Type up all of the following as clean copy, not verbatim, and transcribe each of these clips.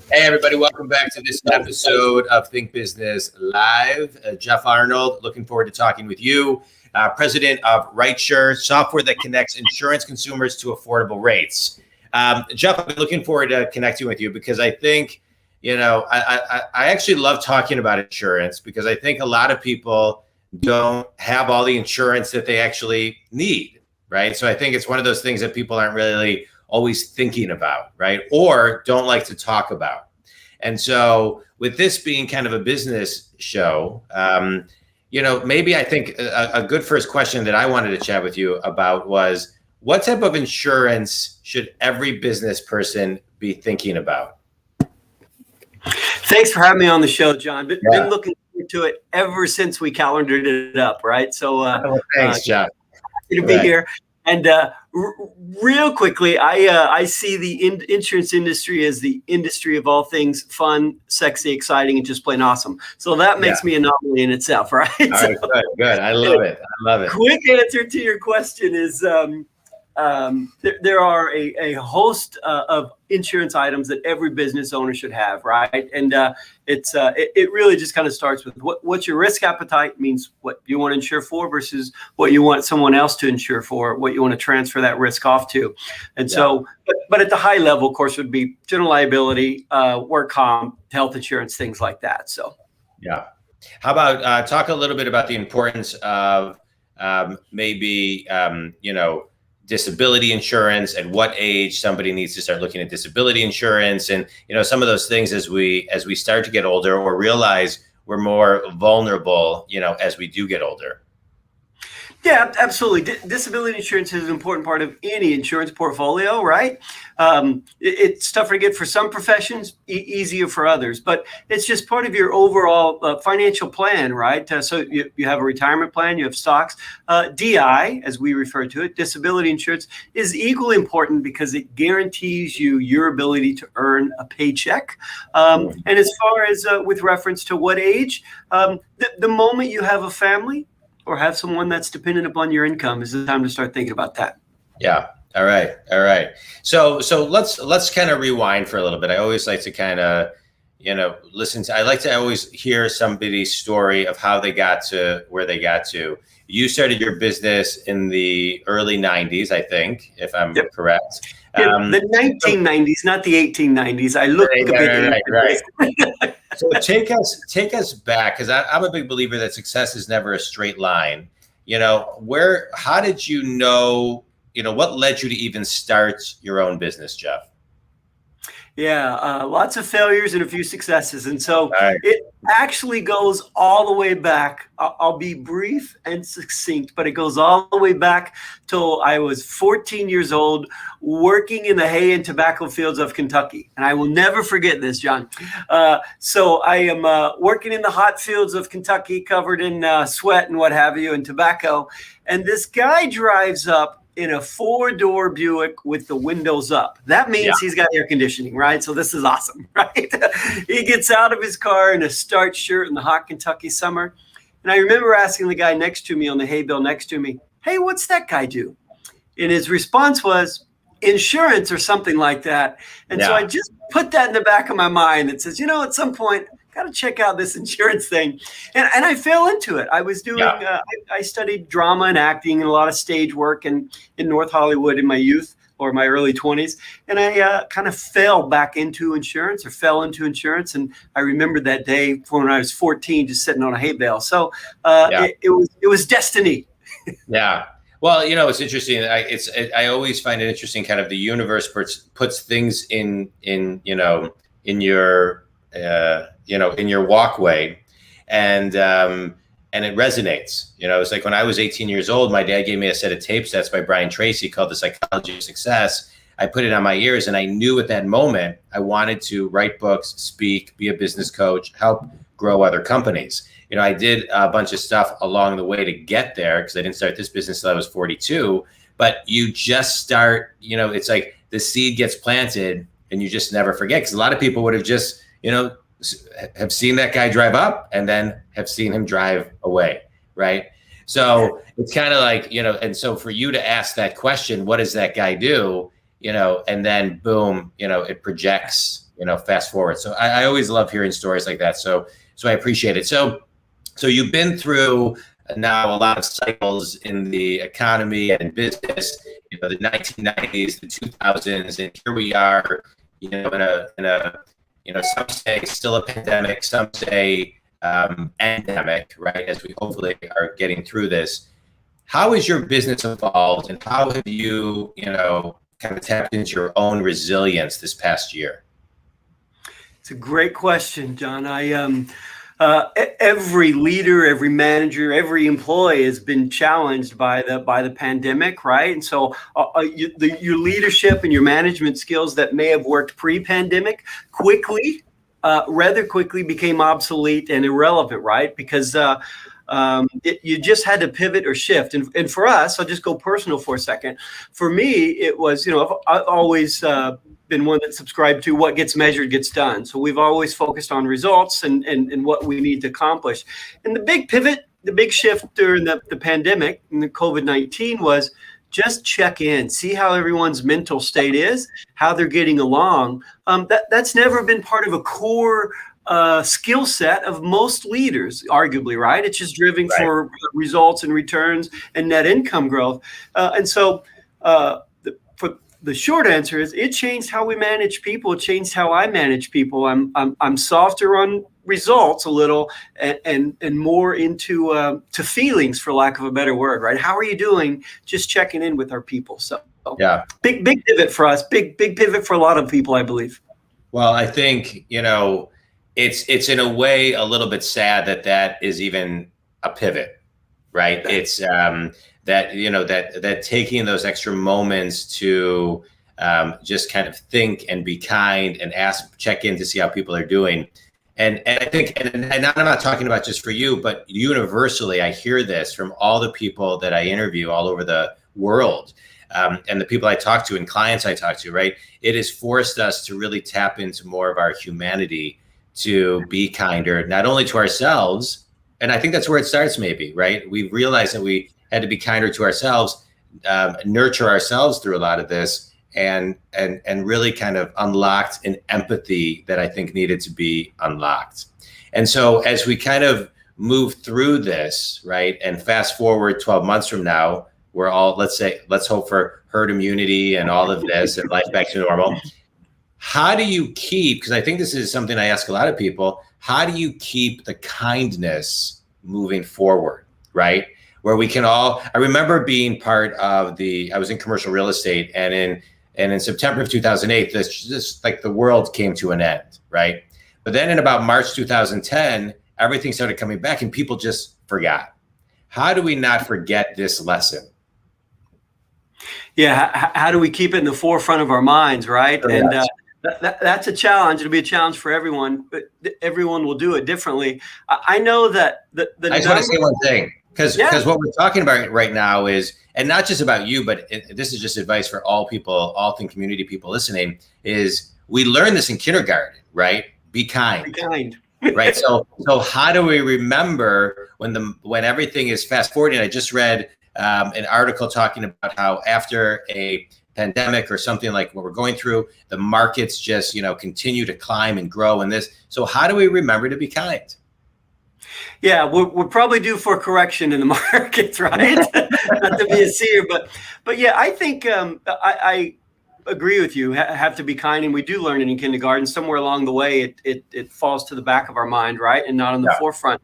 Hey, everybody, welcome back to this episode of Think Business Live. Jeff Arnold, looking forward to talking with you, president of Rightsure, software that connects insurance consumers to affordable rates. Jeff, I've been looking forward to connecting with you because I think, I actually love talking about insurance because I think a lot of people don't have all the insurance that they actually need, right? So I think it's one of those things that people aren't really always thinking about, right? Or don't like to talk about. And so with this being kind of a business show, maybe I think a good first question that I wanted to chat with you about was, what type of insurance should every business person be thinking about? Thanks for having me on the show, John. Been looking forward to it ever since we calendared it up, right? So thanks, Jeff. Happy to be here. And real quickly, I see the insurance industry as the industry of all things fun, sexy, exciting, and just plain awesome. So that makes me an anomaly in itself, right? All right, good. I love it. Quick answer to your question is there are a host of insurance items that every business owner should have, right? And it really just kind of starts with what's your risk appetite, means what you want to insure for versus what you want someone else to insure for, what you want to transfer that risk off to. And so, but at the high level, of course, would be general liability, work comp, health insurance, things like that. So, how about talk a little bit about the importance of disability insurance, at what age somebody needs to start looking at disability insurance, and some of those things as we start to get older or realize we're more vulnerable as we do get older. Yeah, absolutely. Disability insurance is an important part of any insurance portfolio, right? It's tougher to get for some professions, easier for others, but it's just part of your overall financial plan, right? So you have a retirement plan, you have stocks. DI, as we refer to it, disability insurance, is equally important because it guarantees you your ability to earn a paycheck. And as far as with reference to what age, the moment you have a family, or have someone that's dependent upon your income, is the time to start thinking about that. Yeah. All right. So let's kind of rewind for a little bit. I always like to kind of, I like to always hear somebody's story of how they got to where they got to. You started your business in the early 90s, I think, if I'm correct. The 1990s, not the 1890s. I look a bit right. So take us back, because I'm a big believer that success is never a straight line. How did you know, what led you to even start your own business, Jeff? Yeah, lots of failures and a few successes. And so it actually goes all the way back. I'll be brief and succinct, but it goes all the way back till I was 14 years old, working in the hay and tobacco fields of Kentucky. And I will never forget this, John. So I am working in the hot fields of Kentucky, covered in sweat and what have you, and tobacco. And this guy drives up in a 4-door Buick with the windows up. That means he's got air conditioning, right? So this is awesome, right? He gets out of his car in a starch shirt in the hot Kentucky summer. And I remember asking the guy next to me on the hay bale next to me, hey, what's that guy do? And his response was insurance or something like that. And so I just put that in the back of my mind that says, at some point, got to check out this insurance thing. And I fell into it. I was doing, I studied drama and acting and a lot of stage work in North Hollywood in my youth or my early 20s. And I kind of fell into insurance. And I remembered that day when I was 14, just sitting on a hay bale. So it was destiny. Yeah. Well, it's interesting. I always find it interesting, kind of the universe puts things in your in your walkway, and it resonates. It's like when I was 18 years old, my dad gave me a set of tape sets by Brian Tracy called The Psychology of Success. I put it on my ears, and I knew at that moment I wanted to write books, speak, be a business coach, help grow other companies. I did a bunch of stuff along the way to get there, because I didn't start this business until I was 42. But you just start, it's like the seed gets planted and you just never forget, because a lot of people would have just, have seen that guy drive up and then have seen him drive away, right? So it's kind of like, and so for you to ask that question, what does that guy do? and then boom, it projects, fast forward. So I always love hearing stories like that. So I appreciate it. So you've been through now a lot of cycles in the economy and in business, the 1990s, the 2000s, and here we are, in a some say still a pandemic, some say endemic, right? As we hopefully are getting through this. How has your business evolved, and how have you, kind of tapped into your own resilience this past year? It's a great question, John. Every leader, every manager, every employee has been challenged by the pandemic, right? And so your leadership and your management skills that may have worked pre-pandemic rather quickly became obsolete and irrelevant, right? Because you just had to pivot or shift. And for us, I'll just go personal for a second. For me, it was, I've always been one that subscribed to what gets measured gets done. So we've always focused on results and what we need to accomplish. And the big pivot, the big shift during the pandemic and the COVID-19 was just check in, see how everyone's mental state is, how they're getting along. That's never been part of a core skill set of most leaders, arguably, right? It's just driven for results and returns and net income growth. And so the short answer is it changed how we manage people. It changed how I manage people. I'm softer on results a little and more into to feelings, for lack of a better word, right? How are you doing? Just checking in with our people. So yeah, big pivot for us. Big pivot for a lot of people, I believe. Well, I think it's in a way a little bit sad that is even a pivot, right? It's that taking those extra moments to just kind of think and be kind and check in to see how people are doing. And I think, and I'm not talking about just for you, but universally, I hear this from all the people that I interview all over the world, and the people I talk to and clients I talk to, right? It has forced us to really tap into more of our humanity, to be kinder, not only to ourselves, and I think that's where it starts maybe, right? We realized that we had to be kinder to ourselves, nurture ourselves through a lot of this, and really kind of unlocked an empathy that I think needed to be unlocked. And so as we kind of move through this, right, and fast forward 12 months from now, we're all, let's hope for herd immunity and all of this and life back to normal. How do you keep, because I think this is something I ask a lot of people, how do you keep the kindness moving forward, right? Where we can all, I remember being part of I was in commercial real estate, and in September of 2008, this like the world came to an end, right? But then in about March 2010, everything started coming back and people just forgot. How do we not forget this lesson? Yeah, how do we keep it in the forefront of our minds, right? Oh, and that's a challenge. It'll be a challenge for everyone, but everyone will do it differently. I know that I just want to say one thing, because what we're talking about right now is, and not just about you, but this is just advice for all people, all Think community people listening, is we learned this in kindergarten, right? Be kind. Be kind. Right. So how do we remember when everything is fast forwarding? I just read an article talking about how after a pandemic or something like what we're going through, the markets just, continue to climb and grow in this. So how do we remember to be kind? Yeah, we're probably due for correction in the markets, right? Not to be a seer, but yeah, I think I agree with you. Have to be kind, and we do learn it in kindergarten. Somewhere along the way, it falls to the back of our mind, right, and not on the forefront.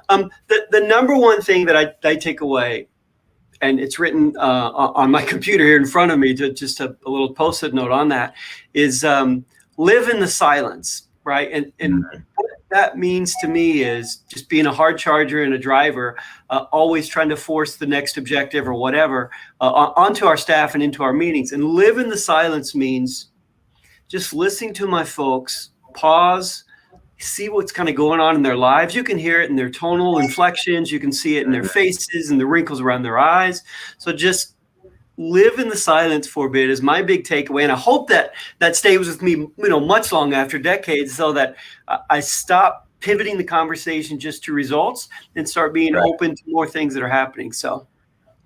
The number one thing that I take away, and it's written on my computer here in front of me, just a little Post-it note on that, is live in the silence, right? And what that means to me is just being a hard charger and a driver, always trying to force the next objective or whatever onto our staff and into our meetings. And live in the silence means just listening to my folks, pause, see what's kind of going on in their lives. You can hear it in their tonal inflections. You can see it in their faces and the wrinkles around their eyes. So just live in the silence for a bit is my big takeaway. And I hope that stays with me, much long after decades, so that I stop pivoting the conversation just to results and start being open to more things that are happening. So.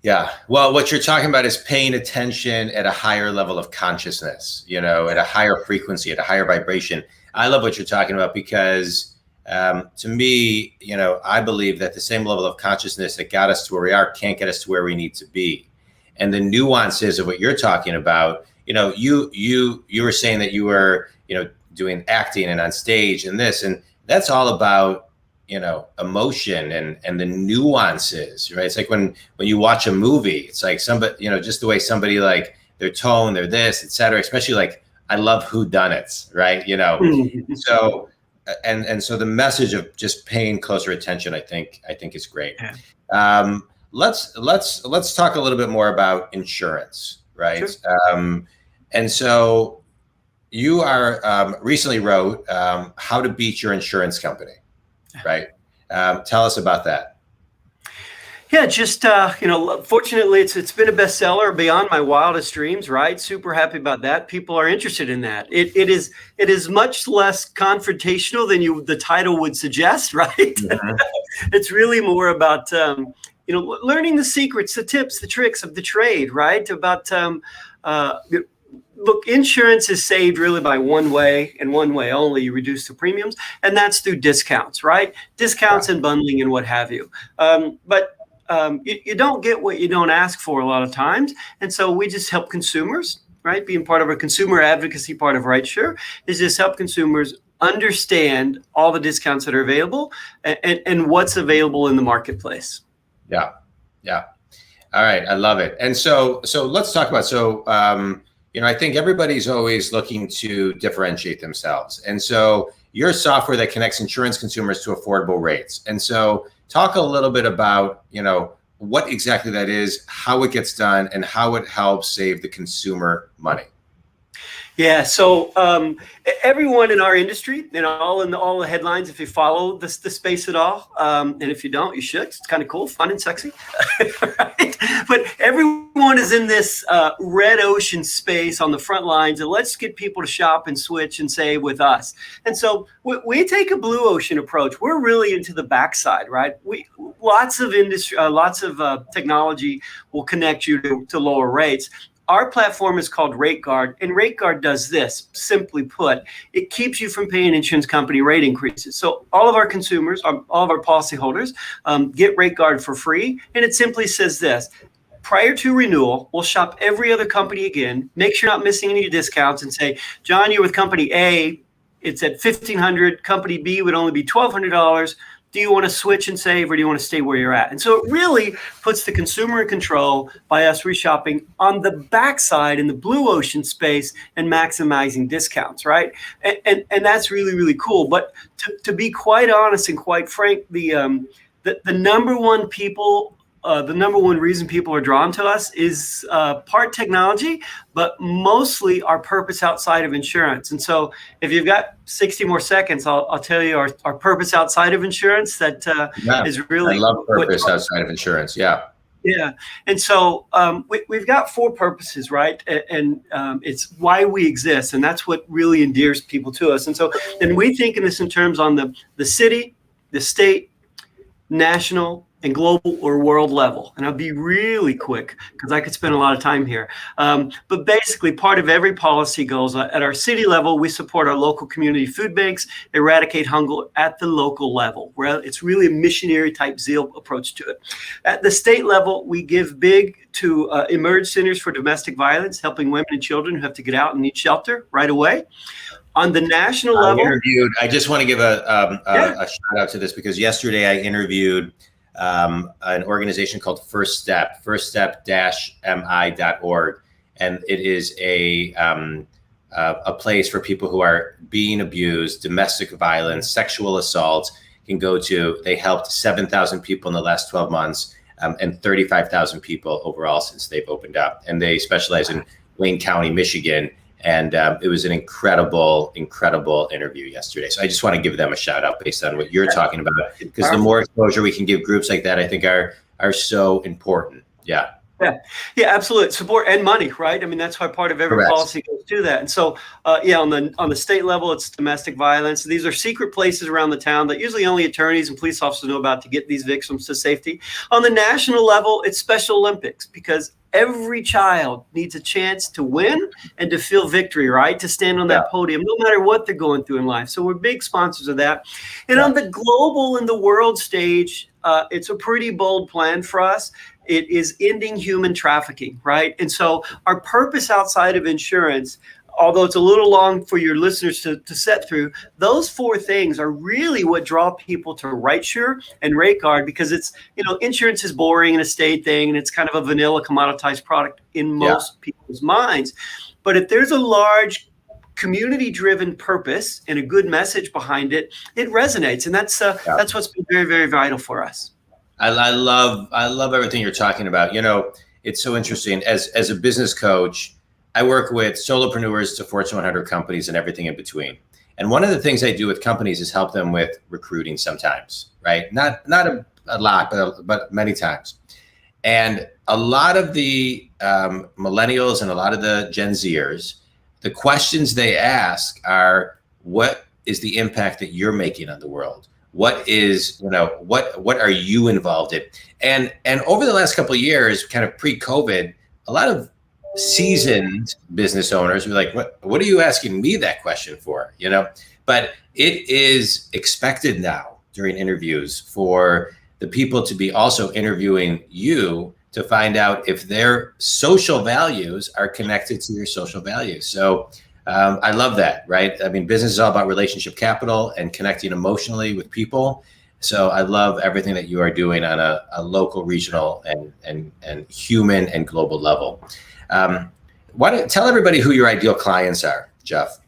Yeah. Well, what you're talking about is paying attention at a higher level of consciousness, at a higher frequency, at a higher vibration. I love what you're talking about because to me, I believe that the same level of consciousness that got us to where we are can't get us to where we need to be. And the nuances of what you're talking about, you were saying that you were, doing acting and on stage and this, and that's all about emotion and the nuances, right? It's like when you watch a movie, it's like somebody, just the way somebody, like their tone, their this, etc. Especially like I love whodunits, right? So so the message of just paying closer attention, I think is great. Yeah. Let's talk a little bit more about insurance, right? Sure. And so you are recently wrote How to Beat Your Insurance Company. Right. Tell us about that. Yeah, just fortunately, it's been a bestseller beyond my wildest dreams. Right, super happy about that. People are interested in that. It is much less confrontational than the title would suggest. Right, It's really more about learning the secrets, the tips, the tricks of the trade. Right, about look, insurance is saved really by one way and one way only. You reduce the premiums, and that's through discounts, right? Discounts and bundling and what have you. But you don't get what you don't ask for a lot of times. And so we just help consumers, right? Being part of a consumer advocacy part of Rightsure is just help consumers understand all the discounts that are available and what's available in the marketplace. Yeah. Yeah. All right. I love it. And so let's talk about, I think everybody's always looking to differentiate themselves. And so you're software that connects insurance consumers to affordable rates. And so talk a little bit about, what exactly that is, how it gets done, and how it helps save the consumer money. Yeah, so everyone in our industry, all the headlines, if you follow the space at all, and if you don't, you should. It's kind of cool, fun, and sexy, right? But everyone is in this red ocean space on the front lines, and let's get people to shop and switch and save with us. And so we take a blue ocean approach. We're really into the backside, right? Lots of industry, lots of technology will connect you to lower rates. Our platform is called RateGuard, and RateGuard does this. Simply put, it keeps you from paying insurance company rate increases. So all of our consumers, all of our policyholders get RateGuard for free, and it simply says this. Prior to renewal, we'll shop every other company again, make sure you're not missing any discounts, and say, John, you're with company A, it's at $1,500, company B would only be $1,200. Do you want to switch and save, or do you want to stay where you're at? And so it really puts the consumer in control by us reshopping on the backside in the blue ocean space and maximizing discounts, right? And that's really, really cool. But to be quite honest and quite frank, the number one reason people are drawn to us is part technology, but mostly our purpose outside of insurance. And so if you've got 60 more seconds, I'll tell you our purpose outside of insurance that is really— I love purpose outside of insurance. Yeah. Yeah. And so we've got four purposes, right? And it's why we exist. And that's what really endears people to us. And so then we think in this in terms on the city, the state, national, and global or world level. And I'll be really quick because I could spend a lot of time here. But basically, part of every policy goes at our city level. We support our local community food banks, eradicate hunger at the local level, where it's really a missionary type zeal approach to it. At the state level, we give big to emerge centers for domestic violence, helping women and children who have to get out and need shelter right away. On the national level, I just want to give a shout out to this because yesterday I interviewed an organization called First Step, firststep-mi.org. And it is a place for people who are being abused, domestic violence, sexual assault can go to. They helped 7,000 people in the last 12 months and 35,000 people overall since they've opened up. And they specialize in Wayne County, Michigan. And it was an incredible interview yesterday. So I just want to give them a shout out based on what you're talking about, because the more exposure we can give groups like that, I think are so important. Yeah. Yeah, yeah, absolutely. Support and money, right? I mean, that's why part of every Correct. policy goes to that. And so, yeah, on the state level, it's domestic violence. These are secret places around the town that usually only attorneys and police officers know about to get these victims to safety. On the national level, it's Special Olympics, because every child needs a chance to win and to feel victory, right? To stand on that podium, no matter what they're going through in life. So we're big sponsors of that. And on the global and the world stage, it's a pretty bold plan for us. It is ending human trafficking, right? And so our purpose outside of insurance, although it's a little long for your listeners to set through, those four things are really what draw people to Rightsure and RateGuard, because it's, insurance is boring and a state thing, and it's kind of a vanilla commoditized product in most people's minds. But if there's a large community-driven purpose and a good message behind it, it resonates. And that's what's been very, very vital for us. I love everything you're talking about. It's so interesting. As a business coach, I work with solopreneurs to Fortune 100 companies and everything in between. And one of the things I do with companies is help them with recruiting sometimes, right? Not a lot, but many times. And a lot of the millennials and a lot of the Gen Zers, the questions they ask are, what is the impact that you're making on the world? What is, what are you involved in? And over the last couple of years, kind of pre-COVID, a lot of seasoned business owners were like, what are you asking me that question for? But it is expected now during interviews for the people to be also interviewing you to find out if their social values are connected to your social values. So I love that, right? I mean, business is all about relationship capital and connecting emotionally with people. So I love everything that you are doing on a local, regional, and human and global level. Why don't tell everybody who your ideal clients are, Jeff?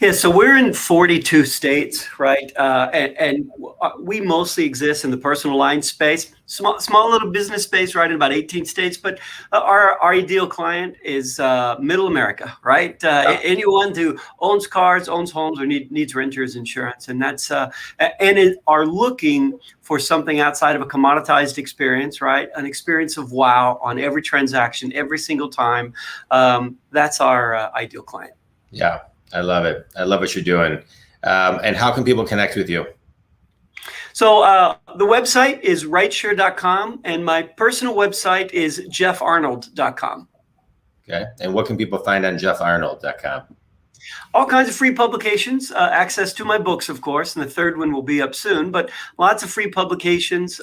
Yeah, so we're in 42 states, right? And we mostly exist in the personal line space, small little business space, right, in about 18 states. But our ideal client is middle America, right? Anyone who owns cars, owns homes, or needs renters insurance, and that's are looking for something outside of a commoditized experience, right? An experience of wow on every transaction, every single time. That's our ideal client. Yeah. I love it. I love what you're doing. And how can people connect with you? So the website is rightsure.com, and my personal website is jeffarnold.com. Okay. And what can people find on jeffarnold.com? All kinds of free publications, access to my books, of course, and the third one will be up soon, but lots of free publications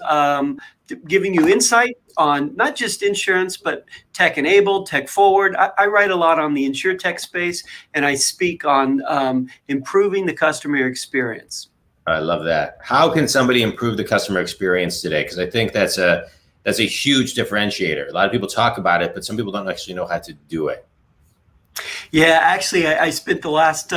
giving you insight on not just insurance, but tech enabled, tech forward. I write a lot on the insurtech space, and I speak on improving the customer experience. I love that. How can somebody improve the customer experience today? Because I think that's a huge differentiator. A lot of people talk about it, but some people don't actually know how to do it. Yeah, actually, I spent the last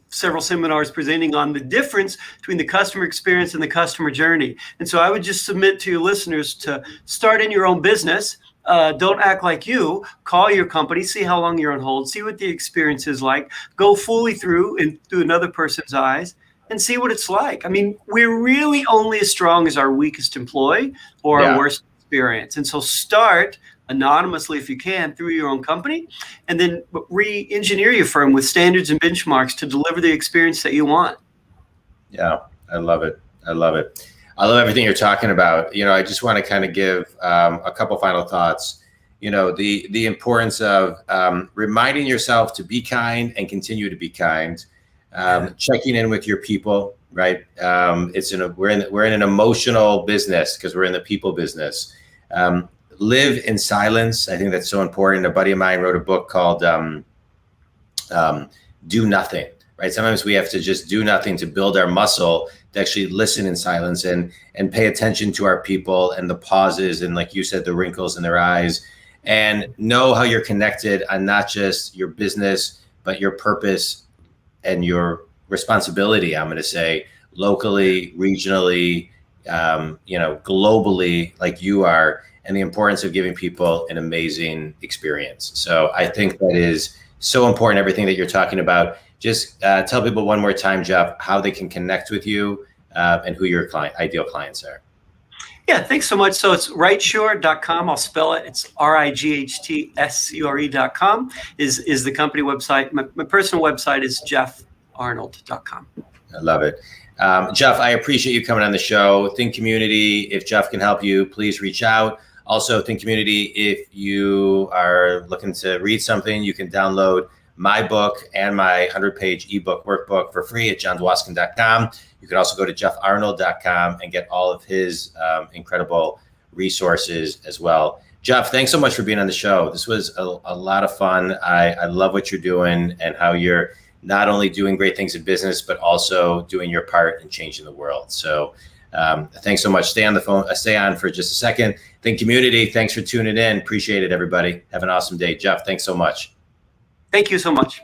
several seminars presenting on the difference between the customer experience and the customer journey. And so I would just submit to your listeners to start in your own business. Don't act like you. Call your company, see how long you're on hold, see what the experience is like, go fully through another person's eyes, and see what it's like. I mean, we're really only as strong as our weakest employee or our worst experience. And so start anonymously if you can through your own company, and then re-engineer your firm with standards and benchmarks to deliver the experience that you want. Yeah, I love it. I love it. I love everything you're talking about. I just want to kind of give a couple final thoughts. The importance of reminding yourself to be kind and continue to be kind. Checking in with your people, right? We're in an emotional business because we're in the people business. Live in silence. I think that's so important. A buddy of mine wrote a book called Do Nothing, right? Sometimes we have to just do nothing to build our muscle to actually listen in silence and pay attention to our people and the pauses and, like you said, the wrinkles in their eyes, and know how you're connected on not just your business, but your purpose and your responsibility, I'm going to say, locally, regionally, globally, like you are, and the importance of giving people an amazing experience. So I think that is so important, everything that you're talking about. Just tell people one more time, Jeff, how they can connect with you and who your ideal clients are. Yeah, thanks so much. So it's rightsure.com. I'll spell it. It's RIGHTSURE.com is the company website. My personal website is jeffarnold.com. I love it. Jeff, I appreciate you coming on the show. Think Community, if Jeff can help you, please reach out. Also, Think Community, if you are looking to read something, you can download my book and my 100-page ebook workbook for free at johndwoskin.com. You can also go to jeffarnold.com and get all of his incredible resources as well. Jeff, thanks so much for being on the show. This was a lot of fun. I love what you're doing and how you're not only doing great things in business, but also doing your part in changing the world. So thanks so much. Stay on the phone. Stay on for just a second. Think Community, thanks for tuning in. Appreciate it, everybody. Have an awesome day. Jeff, thanks so much. Thank you so much.